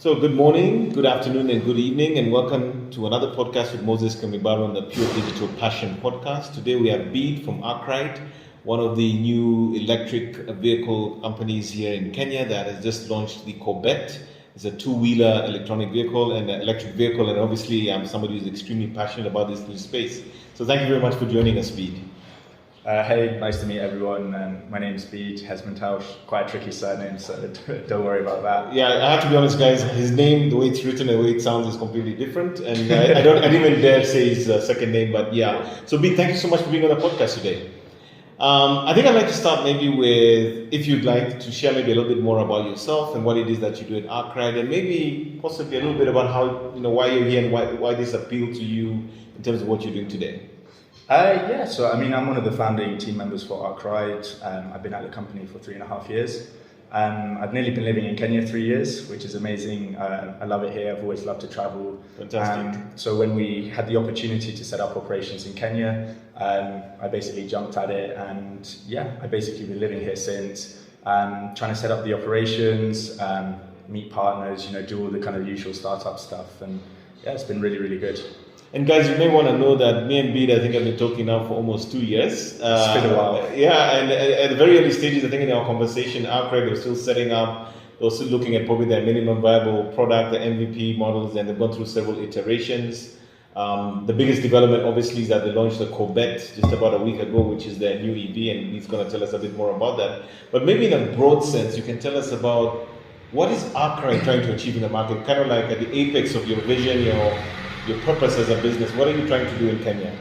So good morning, good afternoon, and good evening, and welcome to another podcast with Moses Kamibaro on the Pure Digital Passion podcast. Today we have Bede from Arkwright, one of the new electric vehicle companies here in Kenya that has just launched the Corbett. It's a two-wheeler electronic vehicle and an electric vehicle, and obviously I'm somebody who's extremely passionate about this new space. So thank you very much for joining us, Bede. Hey, nice to meet everyone. My name's Bede, Hesmondhalgh. Quite a tricky surname, so don't worry about that. Yeah, I have to be honest, guys. His name, the way it's written, the way it sounds, is completely different, and I didn't even dare say his second name. But yeah, so Bede, thank you so much for being on the podcast today. I think I'd like to start maybe with, if you'd like to share maybe a little bit more about yourself and what it is that you do at Arkwright, and maybe possibly a little bit about how why you're here and why this appealed to you in terms of what you're doing today. I'm one of the founding team members for Arkwright. I've been at the company for 3.5 years. I've nearly been living in Kenya 3 years, which is amazing. I love it here. I've always loved to travel. Fantastic. So when we had the opportunity to set up operations in Kenya, I basically jumped at it, and I've basically been living here since, trying to set up the operations, meet partners, do all the kind of usual startup stuff, and it's been really, really good. And guys, you may want to know that me and Bede, I think, have been talking now for almost 2 years. It's been a while. Yeah, and at the very early stages, I think in our conversation, Arkwright was still setting up, they were still looking at probably their minimum viable product, the MVP models, and they've gone through several iterations. The biggest development, obviously, is that they launched the Corbett just about a week ago, which is their new EV, and he's going to tell us a bit more about that. But maybe in a broad sense, you can tell us about what is Arkwright trying to achieve in the market, kind of like at the apex of your vision, your purpose as a business. What are you trying to do in Kenya?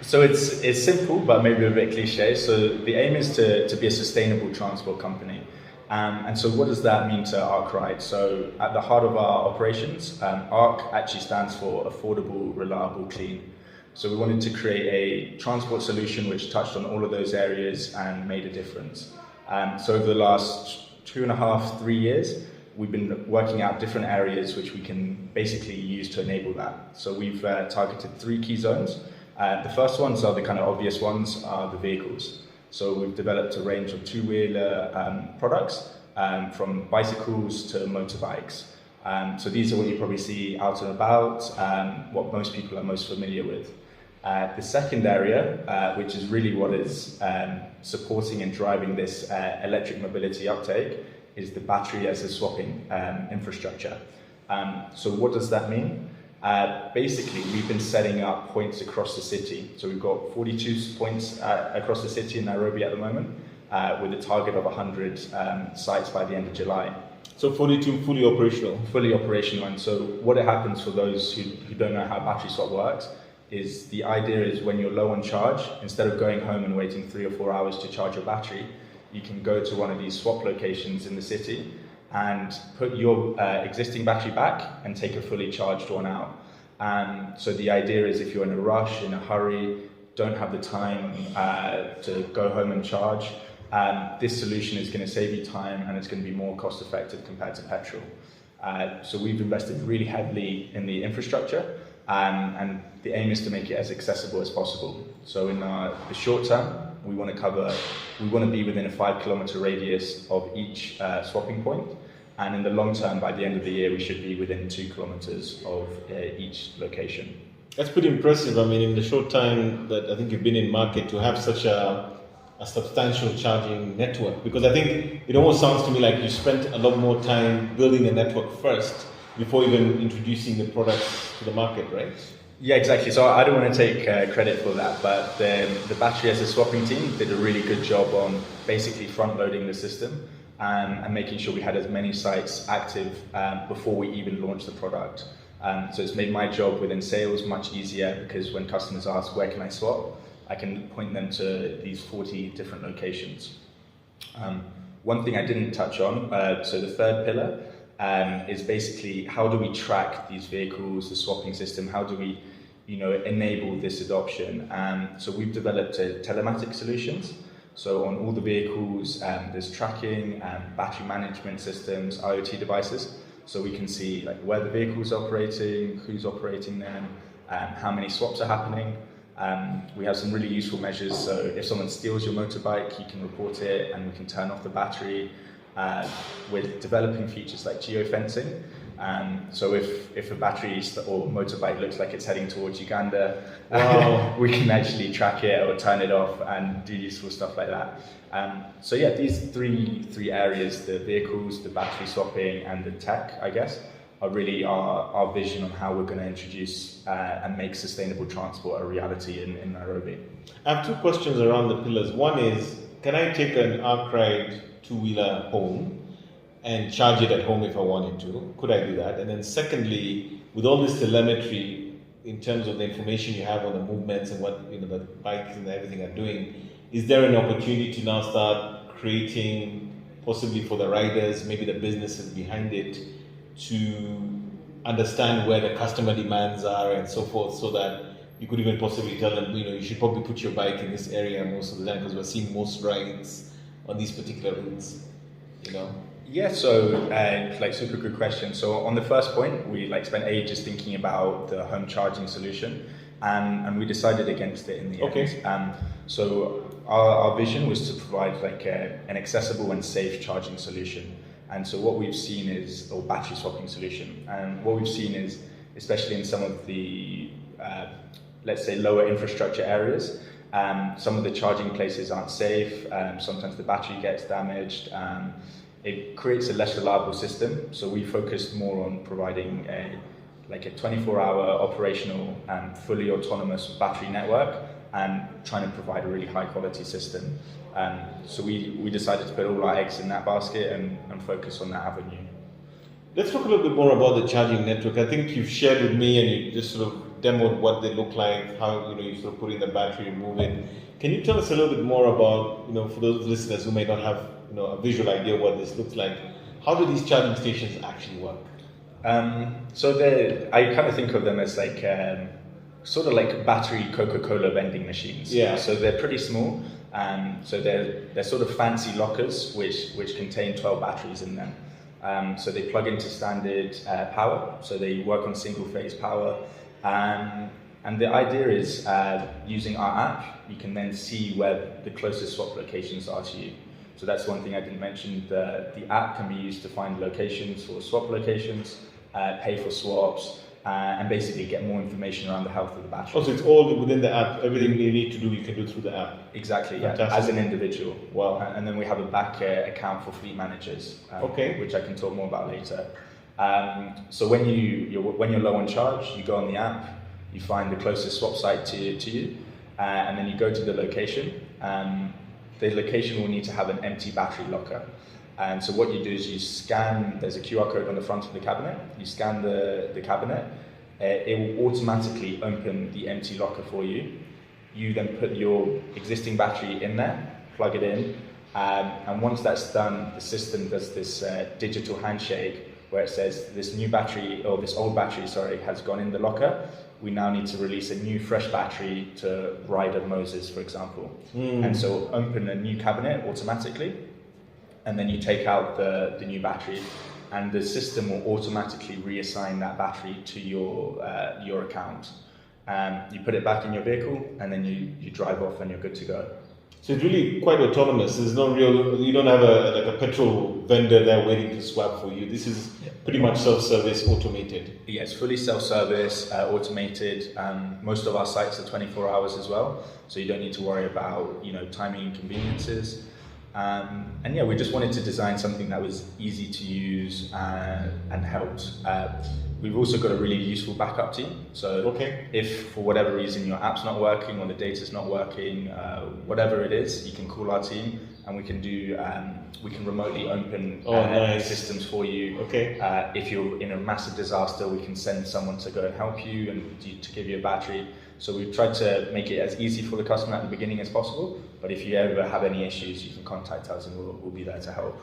So it's simple, but maybe a bit cliche. So the aim is to be a sustainable transport company. And so what does that mean to Arkwright? So at the heart of our operations, ARC actually stands for affordable, reliable, clean. So we wanted to create a transport solution which touched on all of those areas and made a difference. So over the last 2.5, 3 years, we've been working out different areas which we can basically use to enable that. So we've targeted 3 key zones. The first ones are the kind of obvious ones, are the vehicles. So we've developed a range of two-wheeler products, from bicycles to motorbikes. So these are what you probably see out and about, what most people are most familiar with. The second area, which is really what is supporting and driving this electric mobility uptake, is the battery as a swapping infrastructure. So what does that mean? Basically, we've been setting up points across the city. So we've got 42 points across the city in Nairobi at the moment, with a target of 100 sites by the end of July. So 42 fully operational? Fully operational. And so what happens for those who don't know how battery swap works is the idea is when you're low on charge, instead of going home and waiting 3 or 4 hours to charge your battery, you can go to one of these swap locations in the city and put your existing battery back and take a fully charged one out. So the idea is if you're in a rush, in a hurry, don't have the time to go home and charge, this solution is going to save you time and it's going to be more cost effective compared to petrol. So we've invested really heavily in the infrastructure, and the aim is to make it as accessible as possible. So in the short term, we want to be within a 5-kilometer radius of each swapping point. And in the long term, by the end of the year, we should be within 2 kilometers of each location. That's pretty impressive. I mean, in the short time that I think you've been in market, to have such a substantial charging network, because I think it almost sounds to me like you spent a lot more time building the network first before even introducing the products to the market, right? Yeah, exactly. So I don't want to take credit for that, but the battery as a swapping team did a really good job on basically front loading the system and making sure we had as many sites active before we even launched the product. So it's made my job within sales much easier, because when customers ask, where can I swap? I can point them to these 40 different locations. One thing I didn't touch on, so the third pillar, is basically how do we track these vehicles, the swapping system, how do we enable this adoption? So we've developed telematic solutions. So on all the vehicles, there's tracking, battery management systems, IoT devices, so we can see like where the vehicle's operating, who's operating them, how many swaps are happening. We have some really useful measures, so if someone steals your motorbike, you can report it and we can turn off the battery. we're developing features like geofencing. So if a battery or motorbike looks like it's heading towards Uganda, wow. we can actually track it or turn it off and do useful stuff like that. So yeah, these three areas, the vehicles, the battery swapping, and the tech, I guess, are really our vision on how we're going to introduce and make sustainable transport a reality in Nairobi. I have two questions around the pillars. One is, can I take an Arkwright two-wheeler home and charge it at home if I wanted to? Could I do that? And then secondly, with all this telemetry in terms of the information you have on the movements and what the bikes and everything are doing, is there an opportunity to now start creating, possibly for the riders, maybe the businesses behind it, to understand where the customer demands are and so forth, so that you could even possibly tell them, you should probably put your bike in this area most of the time because we're seeing most rides on these particular routes, Yeah, so super good question. So on the first point, we spent ages thinking about the home charging solution, and we decided against it in the end. So our vision was to provide an accessible and safe charging solution. And so what we've seen is, or battery swapping solution, and what we've seen is, especially in some of the, let's say, lower infrastructure areas, some of the charging places aren't safe, sometimes the battery gets damaged, it creates a less reliable system. So we focused more on providing a 24-hour operational and fully autonomous battery network and trying to provide a really high quality system. So we decided to put all our eggs in that basket and focus on that avenue. Let's talk a little bit more about the charging network. I think you've shared with me and you just sort of demoed what they look like, how you sort of put in the battery and move it. Can you tell us a little bit more about, for those listeners who may not have a visual idea of what this looks like, how do these charging stations actually work? So I kind of think of them as sort of like battery Coca-Cola vending machines. Yeah. So they're pretty small. So they're sort of fancy lockers which contain 12 batteries in them. So they plug into standard power. So they work on single phase power. And the idea is using our app, you can then see where the closest swap locations are to you. So that's one thing I didn't mention. The app can be used to find locations for swap locations, pay for swaps, and basically get more information around the health of the battery. Oh, so it's all within the app. Everything you need to do, you can do through the app. Exactly, yeah, Fantastic. as an individual. Wow. And then we have a back account for fleet managers, which I can talk more about later. So when you're low on charge, you go on the app, you find the closest swap site to you, and then you go to the location. The location will need to have an empty battery locker. And so what you do is you scan, there's a QR code on the front of the cabinet, you scan the cabinet, it will automatically open the empty locker for you. You then put your existing battery in there, plug it in, and once that's done, the system does this digital handshake where it says this new battery, or this old battery, sorry, has gone in the locker. We now need to release a new fresh battery to Ryder Moses, for example. And so open a new cabinet automatically, and then you take out the new battery, and the system will automatically reassign that battery to your account. You put it back in your vehicle, and then you drive off, and you're good to go. So it's really quite autonomous. There's no you don't have a petrol vendor there waiting to swap for you. This is pretty much self-service, automated. Yeah, it's fully self-service, automated. Most of our sites are 24 hours as well, so you don't need to worry about timing inconveniences. And yeah, we just wanted to design something that was easy to use and helped. We've also got a really useful backup team. So if for whatever reason your app's not working or the data's not working, whatever it is, you can call our team and we can remotely open systems for you. If you're in a massive disaster, we can send someone to go and help you and to give you a battery. So we've tried to make it as easy for the customer at the beginning as possible. But if you ever have any issues, you can contact us and we'll be there to help.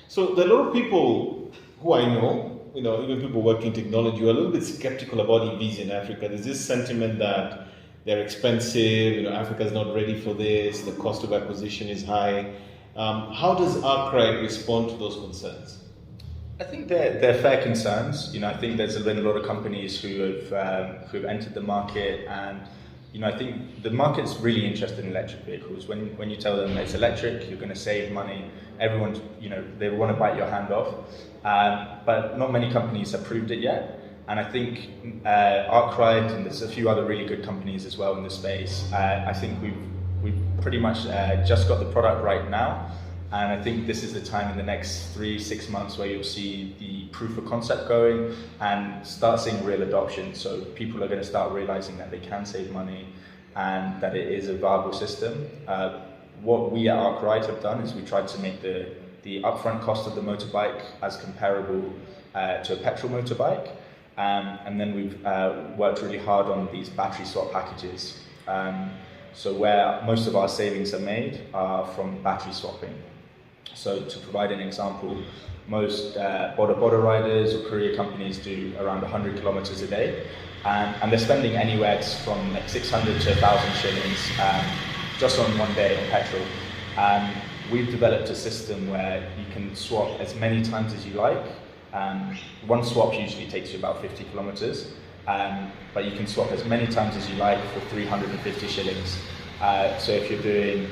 So there are a lot of people who I know, even people working in technology, are a little bit skeptical about EVs in Africa. There's this sentiment that they're expensive, Africa's not ready for this, the cost of acquisition is high. How does Arkwright respond to those concerns? I think they're fair concerns. I think there's been a lot of companies who have entered the market and I think the market's really interested in electric vehicles. When you tell them it's electric, you're going to save money. Everyone, they want to bite your hand off. But not many companies have proved it yet. And I think Arkwright, and there's a few other really good companies as well in the space. I think we've pretty much just got the product right now. And I think this is the time in the next 3-6 months where you'll see the proof of concept going and start seeing real adoption. So people are going to start realizing that they can save money and that it is a viable system. What we at Arkwright have done is we tried to make the upfront cost of the motorbike as comparable to a petrol motorbike. And then we've worked really hard on these battery swap packages. So where most of our savings are made are from battery swapping. So to provide an example, most Bede riders or courier companies do around 100 kilometers a day, and they're spending anywhere from like 600 to 1,000 shillings just on one day on petrol. We've developed a system where you can swap as many times as you like. One swap usually takes you about 50 kilometers, but you can swap as many times as you like for 350 shillings. So if you're doing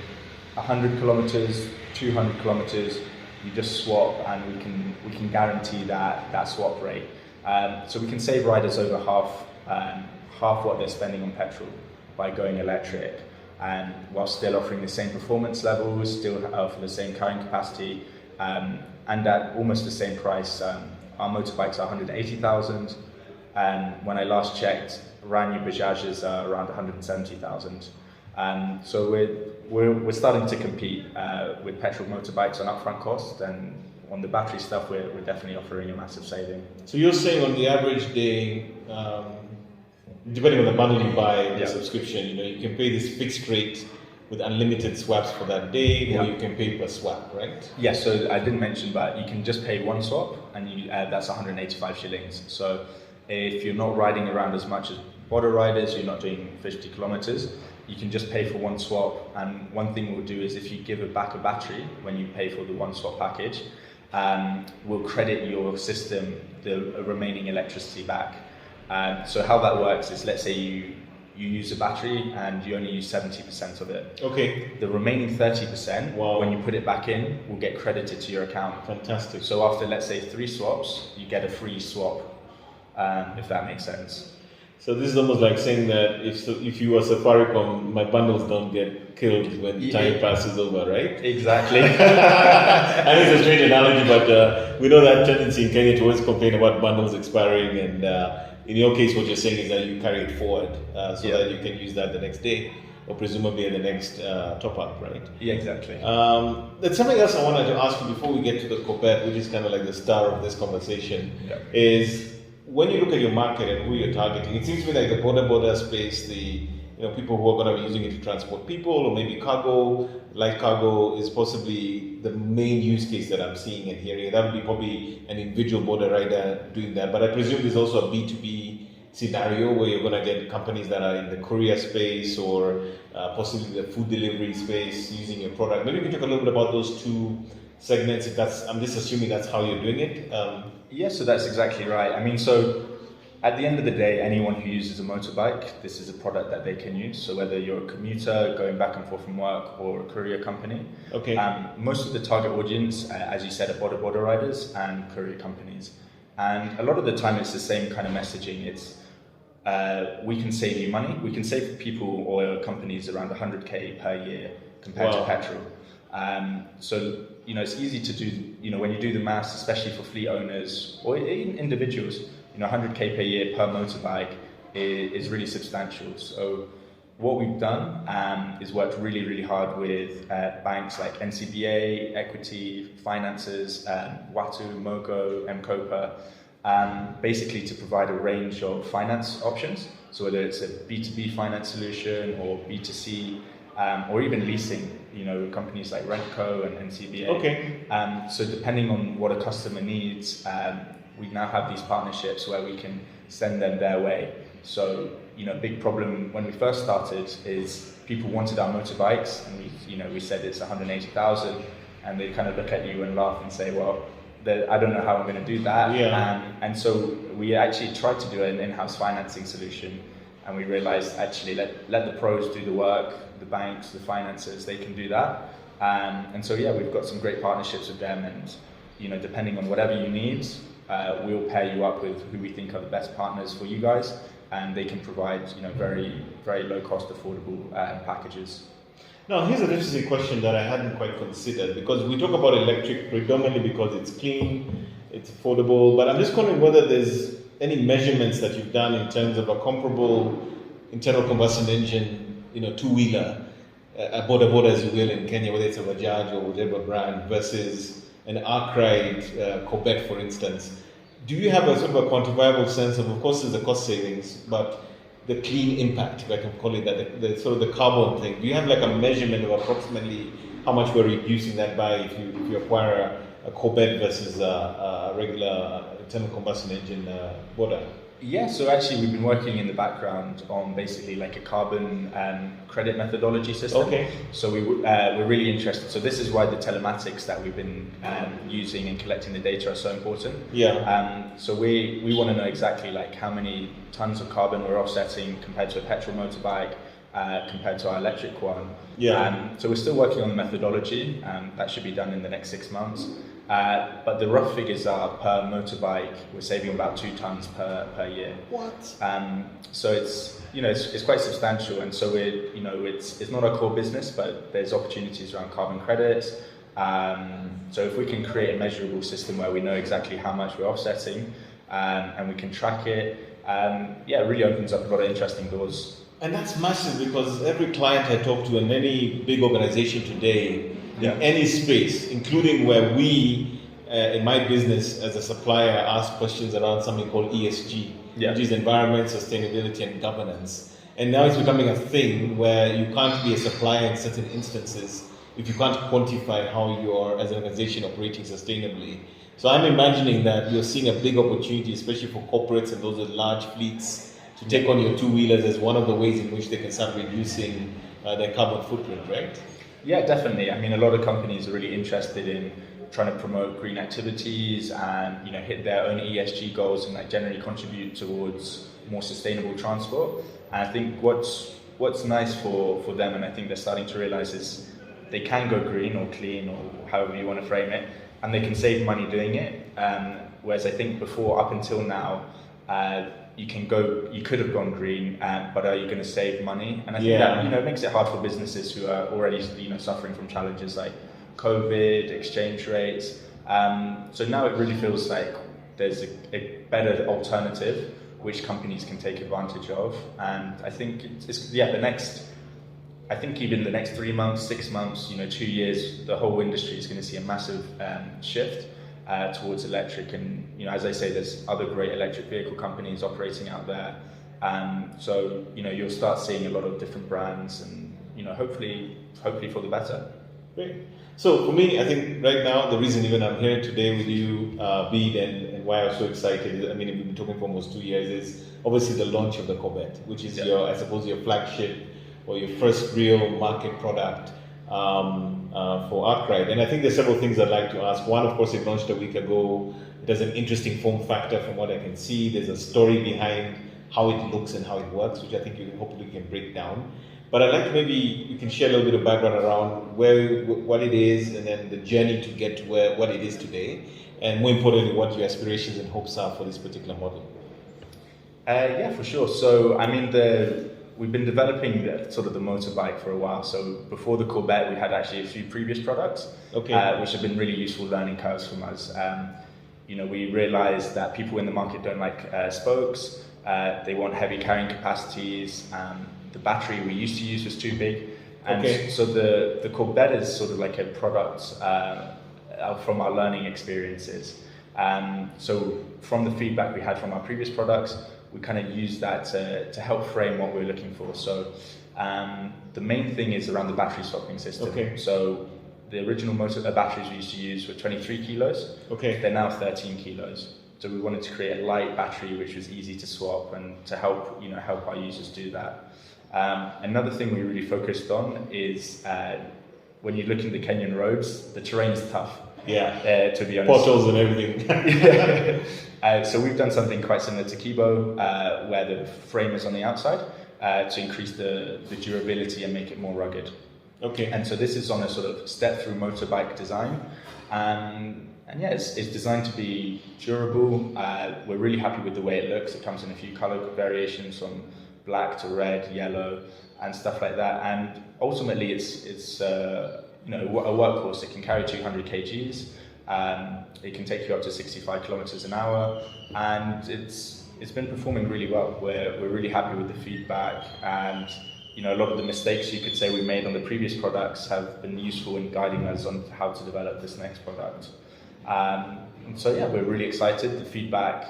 100 kilometers, 200 kilometers, you just swap, and we can guarantee that swap rate. So we can save riders over half what they're spending on petrol by going electric, and while still offering the same performance levels, still offer the same carrying capacity, and at almost the same price. Our motorbikes are 180,000, and when I last checked, brand new Bajajes are around 170,000. So we're starting to compete with petrol motorbikes on upfront cost, and on the battery stuff we're definitely offering a massive saving. So you're saying on the average day, depending on the bundle you buy, the subscription, you can pay this fixed rate with unlimited swaps for that day, or you can pay per swap, right? Yes, so I didn't mention, but you can just pay one swap, and that's 185 shillings. So if you're not riding around as much as Bede riders, you're not doing 50 kilometers, you can just pay for one swap. And one thing we'll do is if you give back a battery when you pay for the one swap package, we'll credit your system the remaining electricity back. So how that works is, let's say you use a battery and you only use 70% of it. Okay. The remaining 30%, when you put it back in, will get credited to your account. Fantastic. So after, let's say, 3 swaps, you get a free swap, if that makes sense. So this is almost like saying that if you are Safaricom, my bundles don't get killed when time passes over, right? Exactly. I know it's a strange analogy, but we know that tendency in Kenya to always complain about bundles expiring, and in your case, what you're saying is that you carry it forward that you can use that the next day, or presumably in the next top-up, right? Yeah, exactly. There's something else I wanted to ask you before we get to the Corbett, which is kind of like the star of this conversation, is when you look at your market and who you're targeting, it seems to me like the border space, the people who are going to be using it to transport people, or maybe cargo, light cargo, is possibly the main use case that I'm seeing and hearing. That would be probably an individual border rider doing that. But I presume there's also a B2B scenario where you're going to get companies that are in the courier space, or possibly the food delivery space using your product. Maybe you can talk a little bit about those two segments. If I'm just assuming that's how you're doing it. Yeah, so that's exactly right. I mean, so at the end of the day, anyone who uses a motorbike, this is a product that they can use. So whether you're a commuter going back and forth from work, or a courier company, most of the target audience, as you said, are border riders and courier companies. And a lot of the time it's the same kind of messaging. It's we can save you money. We can save people or companies around 100k per year compared to petrol. So it's easy to do. When you do the maths, especially for fleet owners or even individuals, 100k per year per motorbike is really substantial. So what we've done is worked really, really hard with banks like NCBA, Equity, Finances, Watu, Mogo, M-Copa, basically to provide a range of finance options. So whether it's a B2B finance solution or B2C, or even leasing, companies like Rentco and NCBA. So depending on what a customer needs, we now have these partnerships where we can send them their way. So, big problem when we first started is people wanted our motorbikes, and we said it's 180,000, and they kind of look at you and laugh and say, well, I don't know how I'm going to do that. And so we actually tried to do an in-house financing solution. and we realized actually let the pros do the work, the banks, the finances, they can do that. And so yeah, we've got some great partnerships with them, and depending on whatever you need, we'll pair you up with who we think are the best partners for you guys, and they can provide very, very low cost, affordable packages. Now, here's an interesting question that I hadn't quite considered, because we talk about electric predominantly because it's clean, it's affordable, but I'm just wondering whether there's any measurements that you've done in terms of a comparable internal combustion engine, two-wheeler, a boda as you will in Kenya, whether it's a Bajaj or whatever brand, versus an arc-ride Corbett, for instance. Do you have a sort of a quantifiable sense of course, there's the cost savings, but the clean impact, if I can call it that, the sort of the carbon thing? Do you have like a measurement of approximately how much we're reducing that by if you acquire a Corbett versus a regular internal combustion engine boda? Yeah, so actually we've been working in the background on basically like a carbon credit methodology system. Okay. So we're really interested. So this is why the telematics that we've been using and collecting the data are so important. Yeah. So we want to know exactly like how many tons of carbon we're offsetting compared to a petrol motorbike, compared to our electric one. Yeah. So we're still working on the methodology. That should be done in the next 6 months. But the rough figures are per motorbike, we're saving about 2 tons per year. What? So it's quite substantial, and so it's not our core business, but there's opportunities around carbon credits. So if we can create a measurable system where we know exactly how much we're offsetting, and we can track it, it really opens up a lot of interesting doors. And that's massive, because every client I talk to in any big organization today, in any space, including where we, in my business as a supplier, ask questions around something called ESG, which is environment, sustainability, and governance. And now it's becoming a thing where you can't be a supplier in certain instances if you can't quantify how you are, as an organization, operating sustainably. So I'm imagining that you're seeing a big opportunity, especially for corporates and those with large fleets, to take on your two-wheelers as one of the ways in which they can start reducing their carbon footprint, right? Yeah, definitely. I mean, a lot of companies are really interested in trying to promote green activities and hit their own ESG goals and generally contribute towards more sustainable transport. And I think what's nice for them, and I think they're starting to realize, is they can go green or clean or however you want to frame it, and they can save money doing it. Whereas I think before, up until now, you could have gone green, but are you going to save money? And I think that it makes it hard for businesses who are already suffering from challenges like COVID, exchange rates. So now it really feels like there's a better alternative which companies can take advantage of. And I think even the next 3 months, 6 months, 2 years, the whole industry is going to see a massive shift towards electric, and as I say, there's other great electric vehicle companies operating out there. So you'll start seeing a lot of different brands, and hopefully for the better. Great. So for me, I think right now the reason even I'm here today with you, Bede, and why I'm so excited is, we've been talking for almost 2 years, is obviously the launch of the Corbett, which is your flagship or your first real market product for arc-ride. And I think there's several things I'd like to ask. One, of course, it launched a week ago. It has an interesting form factor from what I can see. There's a story behind how it looks and how it works, which I think you hopefully can break down. But I'd like to maybe you can share a little bit of background around what it is, and then the journey to get to what it is today, and more importantly, what your aspirations and hopes are for this particular model. Yeah, for sure. So we've been developing the motorbike for a while. So before the Corbett, we had actually a few previous products, which have been really useful learning curves from us. We realized that people in the market don't like spokes. They want heavy carrying capacities. The battery we used to use was too big. And so the Corbett is sort of like a product from our learning experiences. So from the feedback we had from our previous products, we kind of use that to help frame what we're looking for. So the main thing is around the battery swapping system. So the original batteries we used to use were 23 kilos. They're now 13 kilos. So we wanted to create a light battery which was easy to swap and to help our users do that. Another thing we really focused on is when you look in the Kenyan roads, the terrain's tough. To be honest. Potholes and everything. So we've done something quite similar to Kibo, where the frame is on the outside, to increase the durability and make it more rugged. Okay. And so this is on a sort of step-through motorbike design. And yeah, it's designed to be durable. We're really happy with the way it looks. It comes in a few color variations from black to red, yellow, and stuff like that. And ultimately, it's a workhorse. It can carry 200 kgs. It can take you up to 65 kilometers an hour, and it's been performing really well. We're really happy with the feedback, and a lot of the mistakes you could say we made on the previous products have been useful in guiding us on how to develop this next product. And so yeah, we're really excited. The feedback,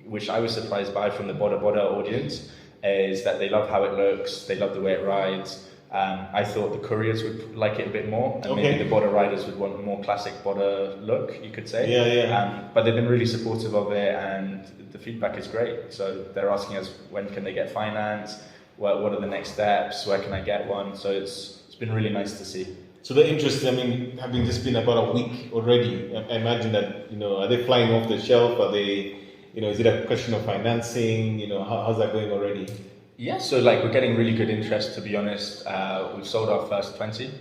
which I was surprised by from the Bede audience, is that they love how it looks, they love the way it rides. I thought the couriers would like it a bit more, and maybe the Bede riders would want a more classic Bede look, you could say. But they've been really supportive of it, and the feedback is great. So they're asking us, when can they get finance? What are the next steps? Where can I get one? So it's been really nice to see. So the interest, having just been about a week already, I imagine that, are they flying off the shelf? Are they, is it a question of financing? How's that going already? Yeah, so we're getting really good interest, to be honest. We've sold our first 20,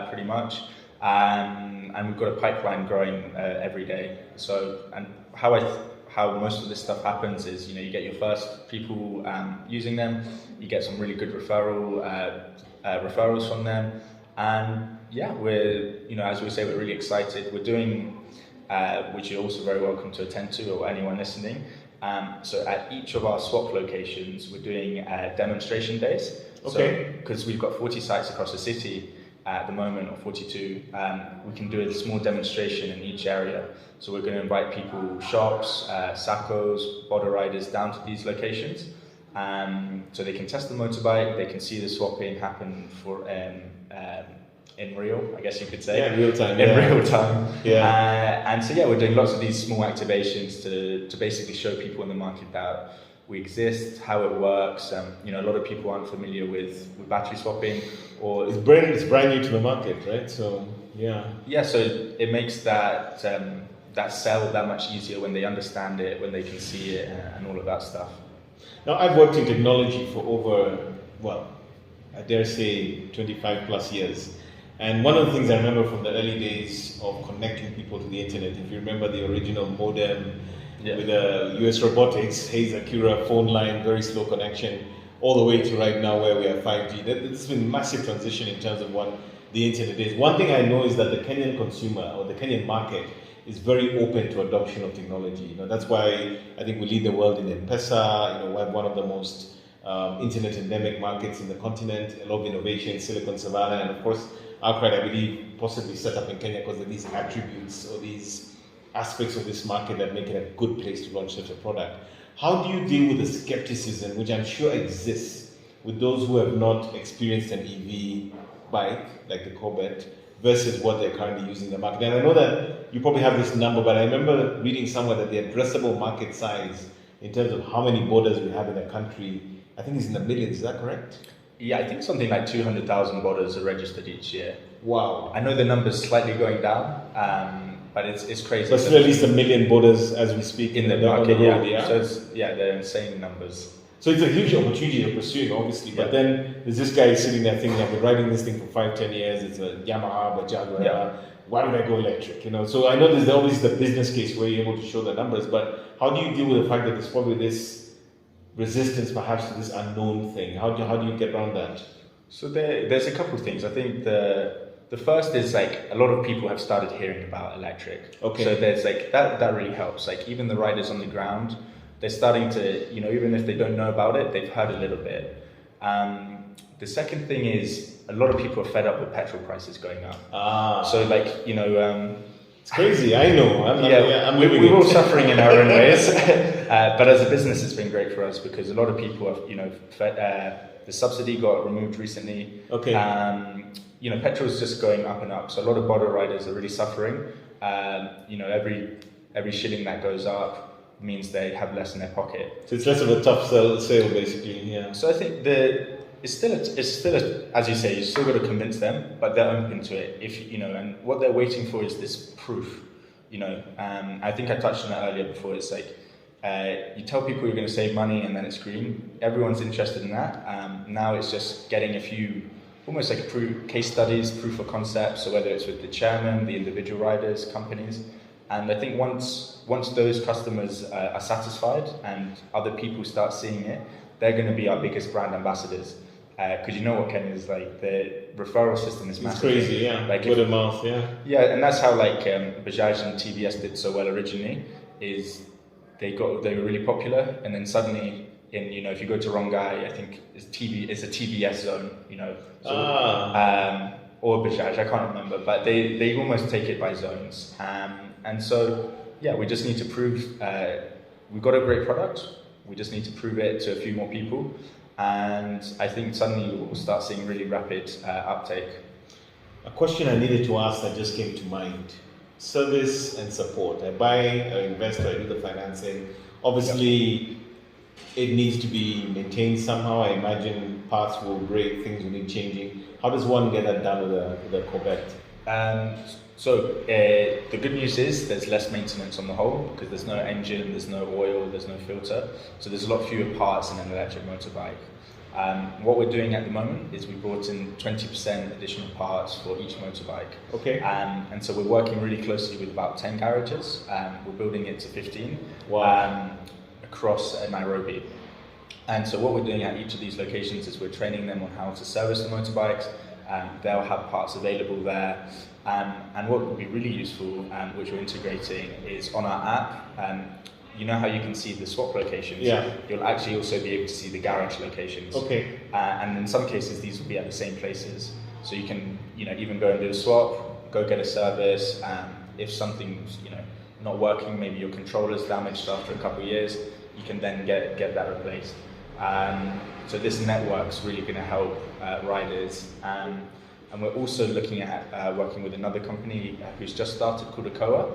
pretty much. And we've got a pipeline growing every day. So, and how most of this stuff happens is, you get your first people using them, you get some really good referrals from them, and yeah, we're, as we say, we're really excited. We're doing, which you're also very welcome to attend to, or anyone listening. So at each of our swap locations, we're doing demonstration days. Okay. So, because we've got 40 sites across the city at the moment, or 42, we can do a small demonstration in each area. So we're going to invite people, shops, SACCOs, Bede riders down to these locations, so they can test the motorbike, they can see the swapping happen for in real, I guess you could say. Yeah, real time. Real time. Yeah. And so yeah, we're doing lots of these small activations to basically show people in the market that we exist, how it works. A lot of people aren't familiar with battery swapping, or it's brand new to the market, right? So yeah, so it makes that sell that much easier when they understand it, when they can see it, and all of that stuff. Now, I've worked in technology for over, I dare say 25 plus years. And one of the things I remember from the early days of connecting people to the internet, if you remember the original modem with the US Robotics, Hayes Acura phone line, very slow connection, all the way to right now where we have 5G. This has been a massive transition in terms of what the internet is. One thing I know is that the Kenyan consumer, or the Kenyan market, is very open to adoption of technology. That's why I think we lead the world in M-Pesa. We have one of the most internet endemic markets in the continent, a lot of innovation, Silicon Savannah, and of course, Outcry, I believe, possibly set up in Kenya because of these attributes or these aspects of this market that make it a good place to launch such a product. How do you deal with the skepticism, which I'm sure exists, with those who have not experienced an EV bike, like the Corbett, versus what they're currently using in the market? And I know that you probably have this number, but I remember reading somewhere that the addressable market size, in terms of how many borders we have in the country, I think is in the millions. Is that correct? Yeah, I think something like 200,000 borders are registered each year. Wow. I know the number's slightly going down, but it's crazy. But still at least 1 million borders as we speak in the market, yeah. So they're insane numbers. So it's a huge opportunity you're pursuing, obviously. But then there's this guy sitting there thinking, I've been riding this thing for 5-10 years. It's a Yamaha, Bajaj, whatever. Why would I go electric? So I know there's always the business case where you're able to show the numbers, but how do you deal with the fact that there's probably this resistance perhaps to this unknown thing? How do you get around that? So there's a couple of things. I think the first is a lot of people have started hearing about electric. Okay. So there's that really helps. Even the riders on the ground, they're starting to, even if they don't know about it, they've heard a little bit. The second thing is a lot of people are fed up with petrol prices going up. So it's crazy. I know. We're all suffering in our own ways. But as a business, it's been great for us because a lot of people have, the subsidy got removed recently. Okay. Petrol's just going up and up. So a lot of Bede riders are really suffering. Every shilling that goes up means they have less in their pocket. So it's less of a tough sale basically. Yeah. So I think it's still as you say, you still got to convince them, but they're open to it. And what they're waiting for is this proof. I think I touched on that earlier before. It's you tell people you're going to save money and then it's green. Everyone's interested in that. Now it's just getting a few, almost like case studies, proof of concept. So whether it's with the chairman, the individual riders, companies. And I think once those customers are satisfied and other people start seeing it, they're going to be our biggest brand ambassadors. Because you know what, Ken, is like the referral system is massive. It's crazy, yeah. Like word of mouth, yeah. Yeah, and that's how like Bajaj and TVS did so well originally. Is they were really popular, and then suddenly, if you go to Rongai, I think it's a TVS zone, or Bajaj, I can't remember, but they almost take it by zones, and so yeah, we just need to prove we've got a great product. We just need to prove it to a few more people, and I think suddenly we'll start seeing really rapid uptake. A question I needed to ask that just came to mind. Service and support. I buy, I invest, I do the financing. Obviously, it needs to be maintained somehow. I imagine parts will break, things will need changing. How does one get that done with a Corbett? So the good news is there's less maintenance on the whole because there's no engine, there's no oil, there's no filter. So there's a lot fewer parts in an electric motorbike. What we're doing at the moment is we brought in 20% additional parts for each motorbike. Okay. And so we're working really closely with about 10 garages. We're building it to 15 across Nairobi. And so what we're doing at each of these locations is we're training them on how to service the motorbikes. They'll have parts available there. And what would be really useful, which we're integrating, is on our app. You know how you can see the swap locations? Yeah. You'll actually also be able to see the garage locations. Okay. And in some cases, these will be at the same places. So you can, even go and do a swap, go get a service. If something's, not working, maybe your controller's damaged after a couple of years, you can then get that replaced. So this network's really going to help riders. And we're also looking at working with another company who's just started called Akoa.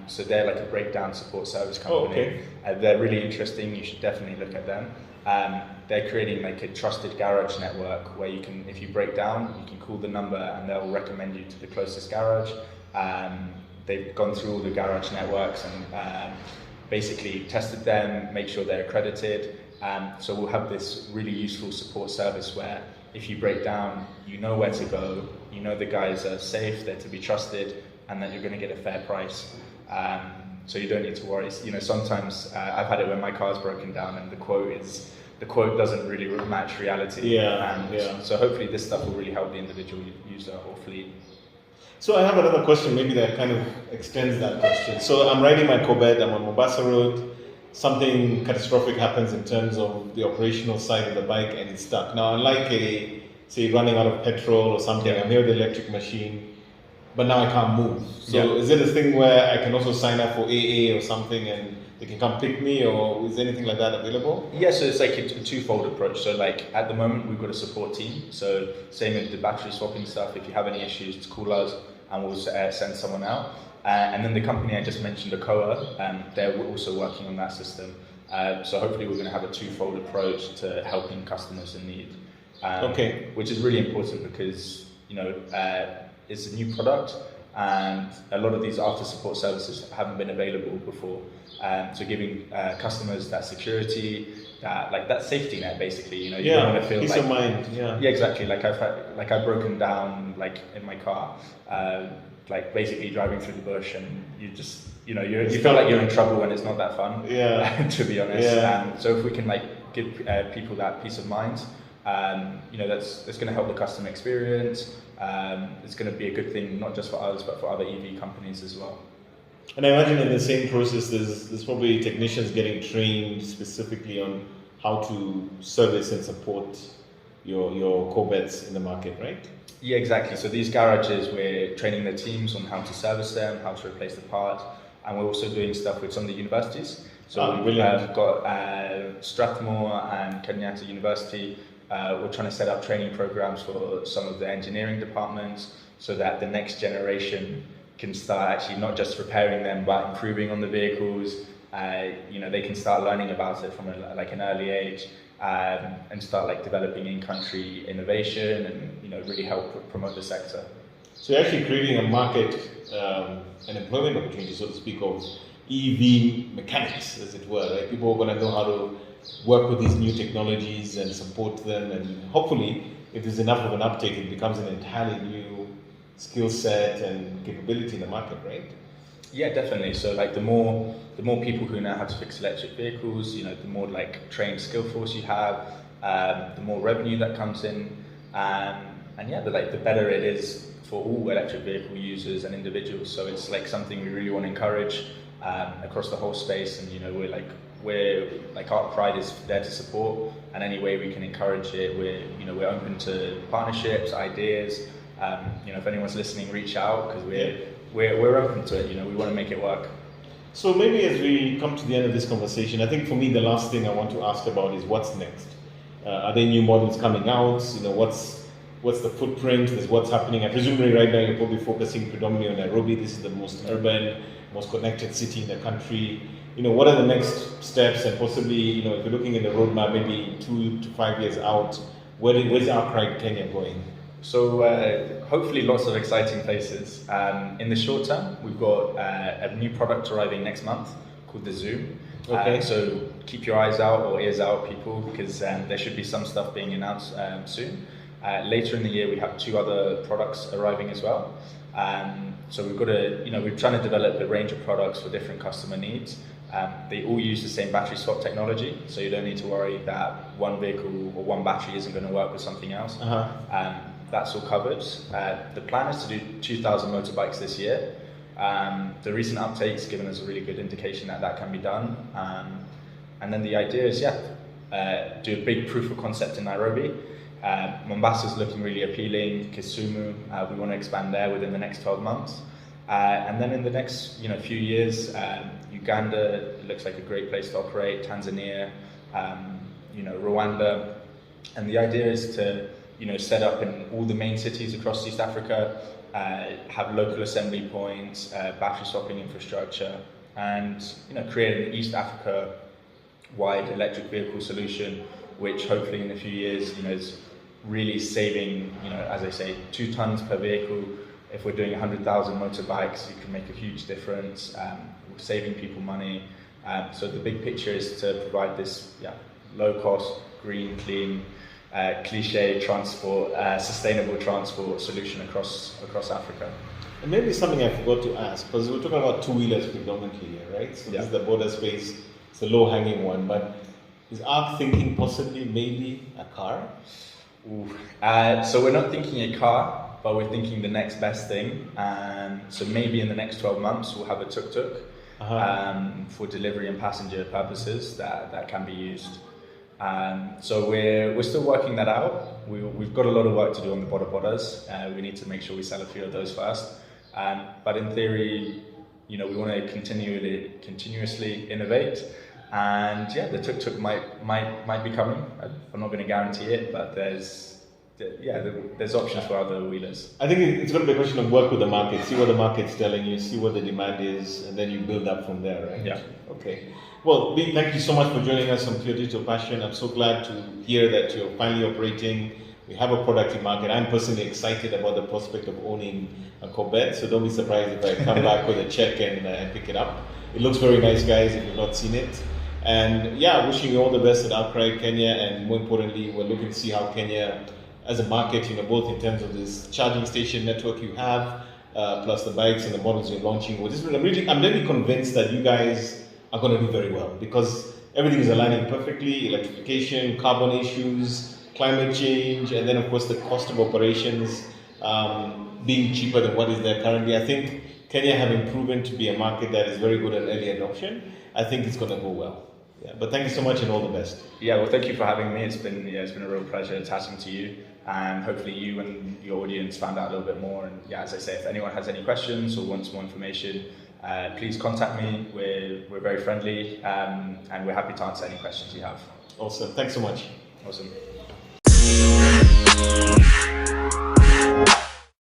So they're like a breakdown support service company. Oh, okay. They're really interesting. You should definitely look at them. They're creating like a trusted garage network where you can, if you break down, you can call the number and they'll recommend you to the closest garage. They've gone through all the garage networks and basically tested them, make sure they're accredited. So we'll have this really useful support service where if you break down, you know where to go, you know the guys are safe, they're to be trusted, and that you're going to get a fair price. So you don't need to worry. Sometimes I've had it when my car's broken down and the quote doesn't really match reality. So hopefully this stuff will really help the individual user or fleet. So I have another question, maybe that kind of extends that question. So I'm riding my Corbett, I'm on Mombasa Road, something catastrophic happens in terms of the operational side of the bike and it's stuck. Now, unlike say running out of petrol or something, I'm here with the electric machine, but now I can't move. So is it a thing where I can also sign up for AA or something and they can come pick me, or is anything like that available? Yeah, so it's like a twofold approach. So like at the moment we've got a support team. So same with the battery swapping stuff, if you have any issues, just call us and we'll send someone out. And then the company I just mentioned, Akoa, they're also working on that system. So hopefully we're going to have a twofold approach to helping customers in need. Which is really important because, it's a new product and a lot of these after support services haven't been available before. So giving customers that security, that safety net basically, you don't want to feel peace of mind. Yeah, exactly. I've broken down in my car, basically driving through the bush, and you just you feel like you're in trouble when it's not that fun. Yeah, to be honest. So if we can give people that peace of mind, that's going to help the customer experience. It's going to be a good thing not just for us but for other EV companies as well. And I imagine in the same process, there's probably technicians getting trained specifically on how to service and support your Corbetts in the market, right? Yeah, exactly. So these garages, we're training their teams on how to service them, how to replace the part, and we're also doing stuff with some of the universities. So we've got Strathmore and Kenyatta University. We're trying to set up training programs for some of the engineering departments so that the next generation can start actually not just repairing them but improving on the vehicles. They can start learning about it from an early age and start developing in-country innovation and really help promote the sector. So you're actually creating a market, an employment opportunity, so to speak, of EV mechanics, as it were, right? People are going to know how to work with these new technologies and support them, and hopefully, if there's enough of an uptake, it becomes an entirely new skill set and capability in the market, right? Yeah, definitely. So like the more people who know how to fix electric vehicles, the more like trained skill force you have, the more revenue that comes in, and yeah, the better it is for all electric vehicle users and individuals. So it's like something we really want to encourage across the whole space, and we're Arkwright is there to support, and any way we can encourage it. We're open to partnerships, ideas. If anyone's listening, reach out, because we're open to it. We want to make it work. So maybe as we come to the end of this conversation, I think for me the last thing I want to ask about is what's next. Are there new models coming out? What's the footprint? Is what's happening? I presume right now you're probably focusing predominantly on Nairobi. This is the most urban, most connected city in the country. What are the next steps, and possibly, if you're looking in the roadmap, maybe 2 to 5 years out, where's Arkwright Kenya going? So hopefully lots of exciting places. In the short term, we've got a new product arriving next month called the Zoom. Okay. So keep your eyes out or ears out, people, because there should be some stuff being announced soon. Later in the year, we have 2 other products arriving as well. So we're trying to develop a range of products for different customer needs. They all use the same battery swap technology, so you don't need to worry that one vehicle or one battery isn't going to work with something else. That's all covered. The plan is to do 2,000 motorbikes this year. The recent uptake's given us a really good indication that can be done. And then the idea is, do a big proof of concept in Nairobi. Mombasa is looking really appealing. Kisumu, we want to expand there within the next 12 months. And then in the next few years, Uganda looks like a great place to operate, Tanzania, Rwanda. And the idea is to set up in all the main cities across East Africa, have local assembly points, battery swapping infrastructure, and create an East Africa-wide electric vehicle solution, which hopefully in a few years is really saving, as I say, 2 tons per vehicle. If we're doing 100,000 motorbikes, you can make a huge difference. We're saving people money. So the big picture is to provide this low-cost, green, clean, cliche transport, sustainable transport solution across Africa. And maybe something I forgot to ask, because we're talking about 2-wheelers predominantly here, right? So this is the border space. It's a low-hanging one, but is ARC thinking possibly maybe a car? So we're not thinking a car, but we're thinking the next best thing. So maybe in the next 12 months we'll have a tuk-tuk for delivery and passenger purposes that can be used. So we're still working that out. We've got a lot of work to do on the bodas. We need to make sure we sell a few of those first. But in theory, we want to continuously innovate. And the tuk-tuk might be coming. I'm not going to guarantee it, but there's options for other wheelers. I think it's going to be a question of work with the market, see what the market's telling you, see what the demand is, and then you build up from there, right? Yeah. Okay. Well, Bede, thank you so much for joining us on Pure Digital Passion. I'm so glad to hear that you're finally operating. We have a product in market. I'm personally excited about the prospect of owning a Corbett, so don't be surprised if I come back with a check and pick it up. It looks very nice, guys, if you've not seen it. And wishing you all the best at Arkwright Kenya, and more importantly, we're looking to see how Kenya, as a market, both in terms of this charging station network you have, plus the bikes and the models you're launching. I'm really convinced that you guys are going to do very well, because everything is aligning perfectly: electrification, carbon issues, climate change, and then of course the cost of operations being cheaper than what is there currently. I think Kenya having proven to be a market that is very good at early adoption, I think it's going to go well. But thank you so much and all the best. Well, thank you for having me. It's been a real pleasure chatting to you, and hopefully you and your audience found out a little bit more. And as I say, if anyone has any questions or wants more information, please contact me. We're very friendly, and we're happy to answer any questions you have. Awesome. Thanks so much. Awesome.